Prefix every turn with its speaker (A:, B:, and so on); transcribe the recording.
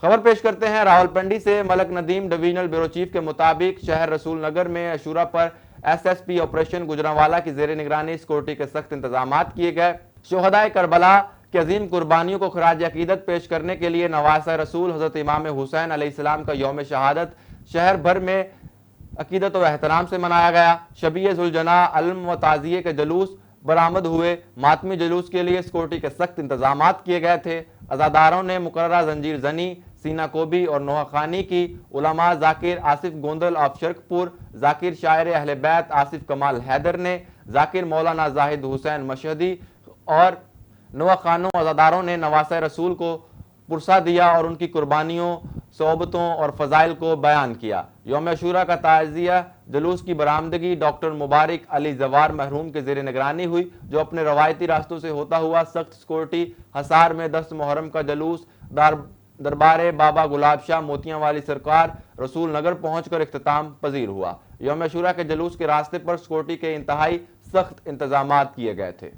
A: خبر پیش کرتے ہیں راولپنڈی سے۔ Malik Nadeem divisional bureau chief کے مطابق شہر رسول نگر میں عاشورہ پر S S P operation Gujranwala کی زیر نگرانی سیکورٹی کے سخت انتظامات کیے گئے۔ شہدائے کربلا کی عظیم قربانیوں کو خراج عقیدت پیش کرنے کے لیے نواسہ رسول حضرت امام حسین علیہ السلام کا یوم شہادت شہر بھر میں عقیدت و احترام سے منایا گیا۔ شبیہ ذوالجناح علم و تعزیے کے جلوس برآمد ہوئے۔ ماتمی جلوس کے لیے سیکورٹی کے سخت انتظامات کیے گئے تھے۔ عزاداروں نے مقررہ زنجیر زنی، سینہ کوبی اور نوحہ خوانی کی۔ علماء ذاکر آصف گوندل آف شرکپور، ذاکر شاعر اہل بیت آصف کمال حیدر نے، ذاکر مولانا زاہد حسین مشہدی اور نوحہ خوانوں عزاداروں نے نواسہ رسول کو پرسہ دیا اور ان کی قربانیوں، صحبتوں اور فضائل کو بیان کیا۔ یوم عاشورہ کا تعزیہ جلوس کی برآمدگی ڈاکٹر مبارک علی زوار مرحوم کے زیر نگرانی ہوئی، جو اپنے روایتی راستوں سے ہوتا ہوا سخت سیکورٹی حصار میں 10 محرم کا جلوس دربار بابا گلاب شاہ موتیاں والی سرکار رسول نگر پہنچ کر اختتام پذیر ہوا۔ یوم عاشورہ کے جلوس کے راستے پر سیکورٹی کے انتہائی سخت انتظامات کیے گئے تھے۔